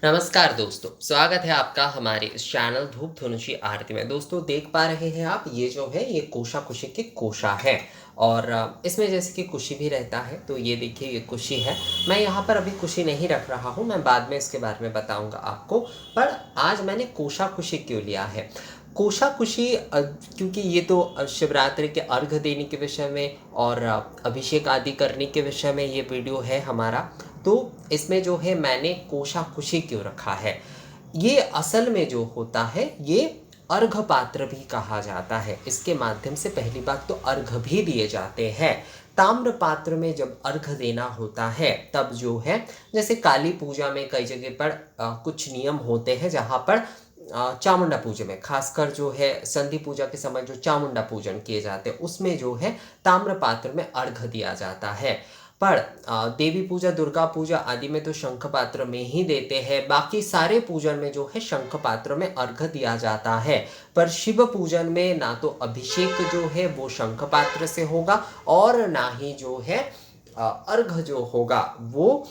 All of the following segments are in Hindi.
नमस्कार दोस्तों, स्वागत है आपका हमारे इस चैनल धूप धुनुषी आरती में। दोस्तों देख पा रहे हैं आप, ये जो है ये कोशा की कोशा है और इसमें जैसे कि कुशी भी रहता है। तो ये देखिए ये कुशी है। मैं यहाँ पर अभी कुशी नहीं रख रहा हूँ, मैं बाद में इसके बारे में बताऊँगा आपको। पर आज मैंने कोशा कुशी क्यों लिया है? कोशा कुशी क्योंकि ये तो शिवरात्रि के अर्घ देने के विषय में और अभिषेक आदि करने के विषय में ये वीडियो है हमारा। तो इसमें जो है मैंने कोशाकुशी क्यों रखा है, ये असल में जो होता है ये अर्घ पात्र भी कहा जाता है। इसके माध्यम से पहली बात तो अर्घ भी दिए जाते हैं। ताम्र पात्र में जब अर्घ देना होता है तब जो है, जैसे काली पूजा में कई जगह पर कुछ नियम होते हैं जहाँ पर चामुंडा पूजा में खासकर जो है संधि पूजा के समय जो चामुंडा पूजन किए जाते हैं उसमें जो है ताम्र पात्र में अर्घ दिया जाता है। पर देवी पूजा दुर्गा पूजा आदि में तो शंख पात्र में ही देते हैं। बाकी सारे पूजन में जो है शंख पात्र में अर्घ दिया जाता है। पर शिव पूजन में ना तो अभिषेक जो है वो शंख पात्र से होगा और ना ही जो है अर्घ जो होगा वो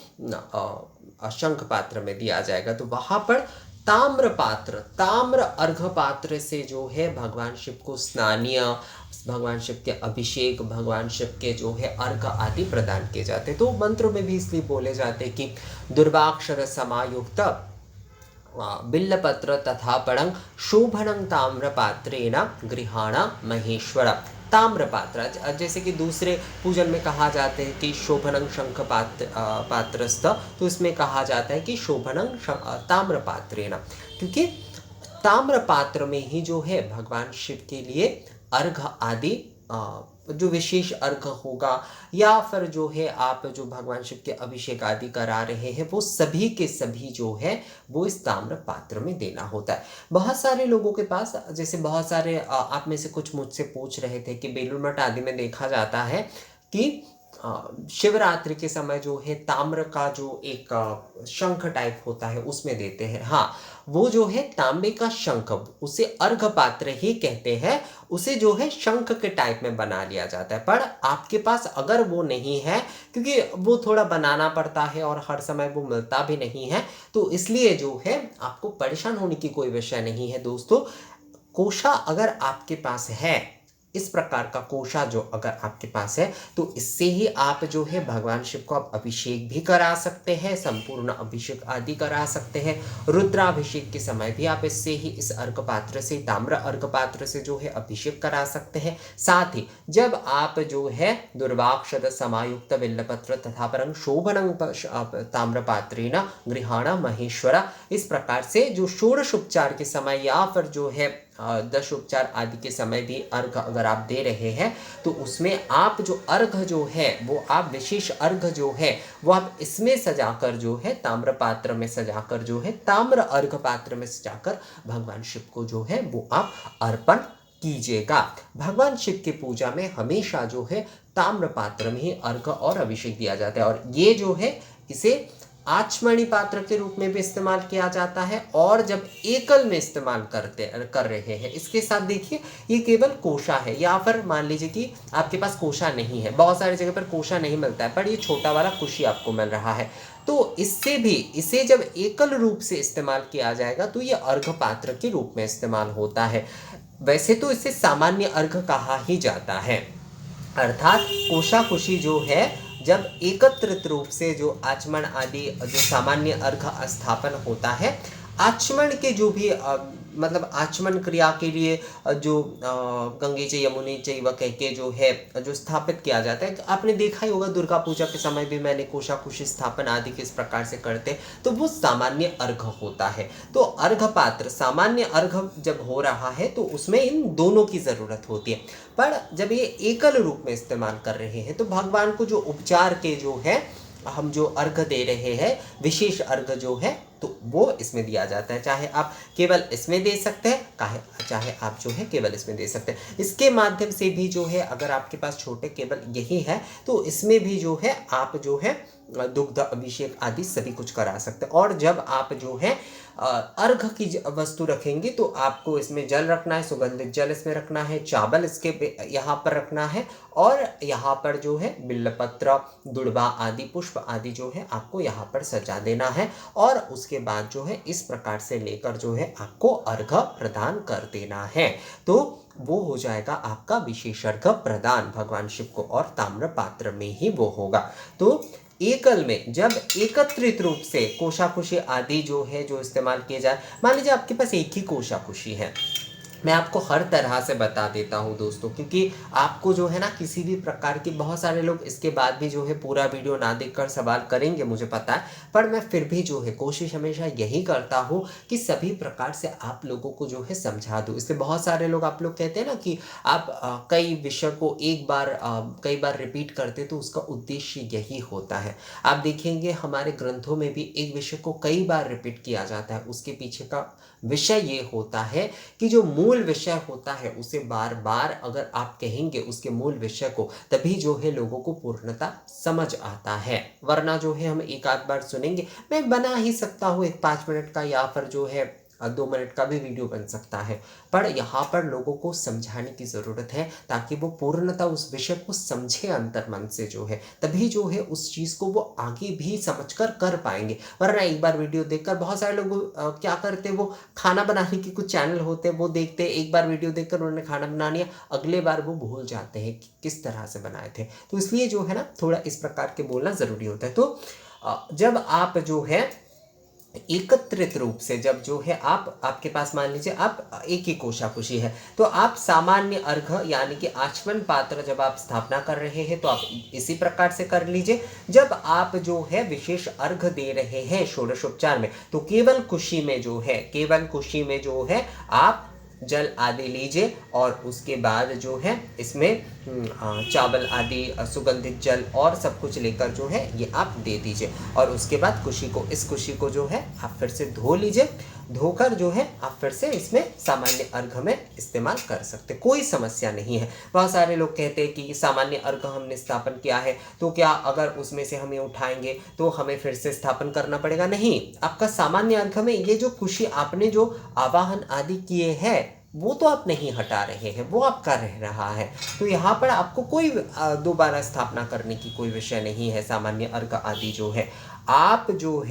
शंख पात्र में दिया जाएगा। तो वहां पर ताम्र पात्र, ताम्र अर्घ पात्र से जो है भगवान शिव को स्नानीय, भगवान शिव के अभिषेक, भगवान शिव के जो है अर्घ आदि प्रदान किए जाते। तो मंत्रों में भी इसलिए बोले जाते कि दुर्वाक्षर समायुक्त बिल्लपत्र तथा पड़ंग शोभनं ताम्र पात्रेण गृहाण महेश्वर। ताम्र पात्र जैसे कि दूसरे पूजन में कहा जाता है कि शोभनं शंख पात्रस्थ, तो इसमें कहा जाता है कि शोभनं ताम्र पात्रेण, क्योंकि ताम्र पात्र में ही जो है भगवान शिव के लिए अर्घ आदि जो विशेष अर्घ होगा या फिर जो है आप जो भगवान शिव के अभिषेक आदि करा रहे हैं वो सभी के सभी जो है वो इस ताम्र पात्र में देना होता है। बहुत सारे लोगों के पास, जैसे बहुत सारे आप में से कुछ मुझसे पूछ रहे थे कि बेलूर मठ आदि में देखा जाता है कि शिवरात्रि के समय जो है ताम्र का जो एक शंख टाइप होता है उसमें देते हैं। हाँ, वो जो है तांबे का शंख, उसे अर्घ पात्र ही कहते हैं। उसे जो है शंख के टाइप में बना लिया जाता है। पर आपके पास अगर वो नहीं है, क्योंकि वो थोड़ा बनाना पड़ता है और हर समय वो मिलता भी नहीं है, तो इसलिए जो है आपको परेशान होने की कोई विषय नहीं है। दोस्तों कोशा अगर आपके पास है, इस प्रकार का कोशा जो अगर आपके पास है, तो इससे ही आप जो है भगवान शिव को आप अभिषेक भी करा सकते हैं, संपूर्ण अभिषेक आदि करा सकते हैं। रुद्राभिषेक के समय भी आप इससे ही, इस अर्घ पात्र से, ताम्र अर्घ पात्र से जो है अभिषेक करा सकते हैं। साथ ही जब आप जो है दुर्वाक्षर समायुक्त बिल्लपत्र तथा परं शोभनं ताम्र पात्रेण गृहाण महेश्वर, इस प्रकार से जो षोडश उपचार के समय या फिर जो है दश उपचार आदि के समय भी अर्घ अगर आप दे रहे हैं, तो उसमें आप जो अर्घ जो है वो आप विशेष अर्घ जो है वो आप इसमें सजाकर जो है ताम्र पात्र में सजाकर जो है ताम्र अर्घ पात्र में सजाकर भगवान शिव को जो है वो आप अर्पण कीजिएगा। भगवान शिव की पूजा में हमेशा जो है ताम्र पात्र में ही अर्घ और अभिषेक दिया जाता है। और ये जो है इसे आचमनी पात्र के रूप में भी इस्तेमाल किया जाता है और जब एकल में इस्तेमाल कर रहे हैं। इसके साथ देखिए ये केवल कोशा है, या फिर मान लीजिए कि आपके पास कोशा नहीं है, बहुत सारी जगह पर कोशा नहीं मिलता है, पर ये छोटा वाला कुशी आपको मिल रहा है, तो इससे भी इसे जब एकल रूप से इस्तेमाल किया जाएगा तो ये अर्घ पात्र के रूप में इस्तेमाल होता है। वैसे तो इसे सामान्य अर्घ कहा ही जाता है, अर्थात कोशा कुशी जो है जब एकत्रित रूप से जो आचमन आदि जो सामान्य अर्घ स्थापन होता है, आचमन के जो भी मतलब आचमन क्रिया के लिए जो गंगे च यमुने चैव कह के जो है जो स्थापित किया जाता है, आपने देखा ही होगा दुर्गा पूजा के समय भी मैंने कोशा कुशी स्थापन आदि किस प्रकार से करते, तो वो सामान्य अर्घ होता है। तो अर्घ पात्र सामान्य अर्घ जब हो रहा है तो उसमें इन दोनों की जरूरत होती है। पर जब ये एकल रूप में इस्तेमाल कर रहे हैं तो भगवान को जो उपचार के जो है हम जो अर्घ दे रहे हैं, विशेष अर्घ जो है तो वो इसमें दिया जाता है। चाहे आप केवल इसमें दे सकते हैं, चाहे आप जो है केवल इसमें दे सकते हैं। इसके माध्यम से भी जो है अगर आपके पास छोटे केवल यही है तो इसमें भी जो है आप जो है दुग्ध अभिषेक आदि सभी कुछ करा सकते हैं। और जब आप जो है अर्घ की वस्तु रखेंगे तो आपको इसमें जल रखना है, सुगंधित जल इसमें रखना है, चावल इसके यहाँ पर रखना है, और यहाँ पर जो है बिल्वपत्र, दुर्वा आदि पुष्प आदि जो है आपको यहाँ पर सजा देना है। और उसके बाद जो है इस प्रकार से लेकर जो है आपको अर्घ प्रदान कर देना है। तो वो हो जाएगा आपका विशेष अर्घ प्रदान भगवान शिव को, और ताम्र पात्र में ही वो होगा। तो एकल में जब एकत्रित रूप से कोशाकुशी आदि जो है जो इस्तेमाल किए जाए, मान लीजिए आपके पास एक ही कोशाकुशी है, मैं आपको हर तरह से बता देता हूँ दोस्तों, क्योंकि आपको जो है ना किसी भी प्रकार की, बहुत सारे लोग इसके बाद भी जो है पूरा वीडियो ना देखकर सवाल करेंगे मुझे पता है, पर मैं फिर भी जो है कोशिश हमेशा यही करता हूँ कि सभी प्रकार से आप लोगों को जो है समझा दूँ। इसलिए बहुत सारे लोग, आप लोग कहते हैं ना कि आप कई विषय को एक बार कई बार रिपीट करते, तो उसका उद्देश्य यही होता है। आप देखेंगे हमारे ग्रंथों में भी एक विषय को कई बार रिपीट किया जाता है, उसके पीछे का विषय ये होता है कि जो मूल विषय होता है उसे बार बार अगर आप कहेंगे उसके मूल विषय को, तभी जो है लोगों को पूर्णता समझ आता है। वरना जो है हम एक आध बार सुनेंगे, मैं बना ही सकता हूँ एक 5 मिनट का या फिर जो है 2 मिनट का भी वीडियो बन सकता है, पर यहाँ पर लोगों को समझाने की ज़रूरत है ताकि वो पूर्णतः उस विषय को समझे अंतर मन से जो है, तभी जो है उस चीज़ को वो आगे भी समझकर कर पाएंगे। वरना एक बार वीडियो देखकर, बहुत सारे लोग क्या करते हैं, वो खाना बनाने की कुछ चैनल होते हैं, वो देखते हैं, एक बार वीडियो देखकर उन्होंने खाना बना लिया, अगले बार वो भूल जाते हैं कि किस तरह से बनाए थे। तो इसलिए जो है ना थोड़ा इस प्रकार के बोलना ज़रूरी होता है। तो जब आप जो है एकत्रित रूप से, जब जो है आपके पास मान लीजिए आप एक ही कोशाकुशी है, तो आप सामान्य अर्घ यानी कि आचमन पात्र जब आप स्थापना कर रहे हैं तो आप इसी प्रकार से कर लीजिए। जब आप जो है विशेष अर्घ दे रहे हैं षोडशोपचार में, तो केवल कुशी में जो है, केवल कुशी में जो है आप जल आदि लीजिए, और उसके बाद जो है इसमें चावल आदि सुगंधित जल और सब कुछ लेकर जो है ये आप दे दीजिए। और उसके बाद कुशी को, इस कुशी को जो है आप फिर से धो लीजिए, धोकर जो है आप फिर से इसमें सामान्य अर्घ में इस्तेमाल कर सकते, कोई समस्या नहीं है। बहुत सारे लोग कहते हैं कि सामान्य अर्घ हमने स्थापन किया है तो क्या अगर उसमें से हमें उठाएंगे तो हमें फिर से स्थापन करना पड़ेगा? नहीं, आपका सामान्य अर्घ में ये जो कुशी आपने जो आवाहन आदि किए हैं वो तो आप नहीं हटा रहे हैं, वो आपका रह रहा है। तो यहाँ पर आपको कोई दोबारा स्थापना करने की कोई विषय नहीं है। सामान्य अर्घ आदि जो है आप जो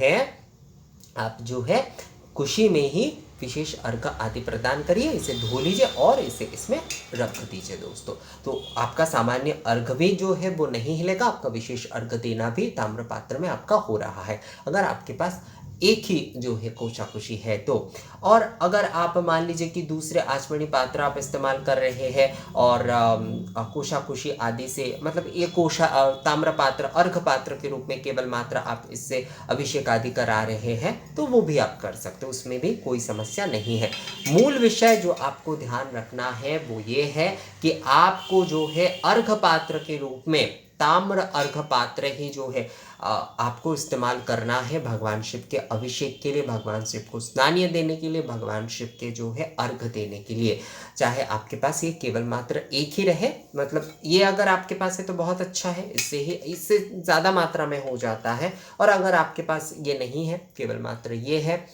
है कुशी में ही विशेष अर्घ आदि प्रदान करिए, इसे धो लीजिए और इसे इसमें रख दीजिए दोस्तों। तो आपका सामान्य अर्घ भी जो है वो नहीं हिलेगा, आपका विशेष अर्घ देना भी ताम्र पात्र में आपका हो रहा है, अगर आपके पास एक ही जो है कोशाकुशी है तो। और अगर आप मान लीजिए कि दूसरे आचमनी पात्र आप इस्तेमाल कर रहे हैं और कोशाकुशी आदि से, मतलब ये ताम्र पात्र अर्घ पात्र के रूप में केवल मात्र आप इससे अभिषेक आदि करा रहे हैं, तो वो भी आप कर सकते हो, उसमें भी कोई समस्या नहीं है। मूल विषय जो आपको ध्यान रखना है वो ये है कि आपको जो है अर्घ पात्र के रूप में ताम्र अर्घ पात्र ही जो है आपको इस्तेमाल करना है भगवान शिव के अभिषेक के लिए, भगवान शिव को स्नानीय देने के लिए, भगवान शिव के जो है अर्घ देने के लिए। चाहे आपके पास ये केवल मात्र एक ही रहे, मतलब ये अगर आपके पास है तो बहुत अच्छा है, इससे ज़्यादा मात्रा में हो जाता है। और अगर आपके पास ये नहीं है, केवल मात्र ये है,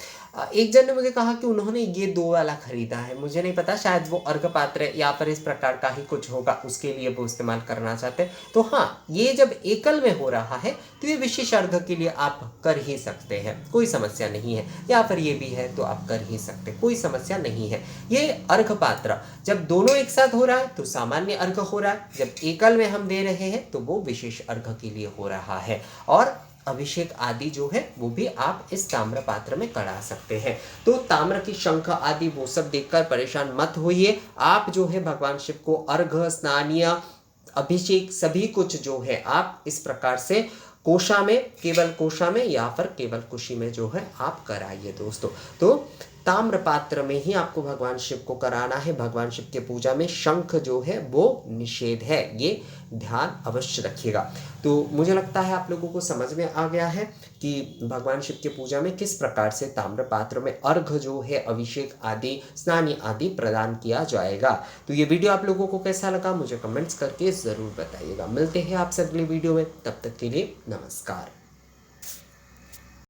एक जन ने मुझे कहा कि उन्होंने ये 2 वाला खरीदा है, मुझे नहीं पता, शायद वो अर्घ पात्र या पर इस प्रकार का ही कुछ होगा, उसके लिए वो इस्तेमाल करना चाहते हैं। तो हाँ, ये जब एकल में हो रहा है तो ये विशेष अर्घ के लिए आप कर ही सकते हैं, कोई समस्या नहीं है। या फिर ये भी है तो आप कर ही सकते, कोई समस्या नहीं है। ये अर्घ पात्र जब दोनों एक साथ हो रहा है तो सामान्य अर्घ हो रहा है, जब एकल में हम दे रहे हैं तो वो विशेष अर्घ के लिए हो रहा है। और अभिषेक आदि जो है वो भी आप इस ताम्र पात्र में करा सकते हैं। तो ताम्र की शंख आदि वो सब देखकर परेशान मत होइए, आप जो है भगवान शिव को अर्घ, स्नानीय, अभिषेक सभी कुछ जो है आप इस प्रकार से कोशा में, केवल कोशा में या फिर केवल कुशी में जो है आप कराइए दोस्तों। तो ताम्र पात्र में ही आपको भगवान शिव को कराना है। भगवान शिव के पूजा में शंख जो है वो निषेध है, ये ध्यान अवश्य रखिएगा। तो मुझे लगता है आप लोगों को समझ में आ गया है कि भगवान शिव के पूजा में किस प्रकार से ताम्र पात्र में अर्घ जो है, अभिषेक आदि, स्नान आदि प्रदान किया जाएगा। तो ये वीडियो आप लोगों को कैसा लगा मुझे कमेंट्स करके ज़रूर बताइएगा। मिलते हैं आपसे अगली वीडियो में, तब तक के लिए नमस्कार।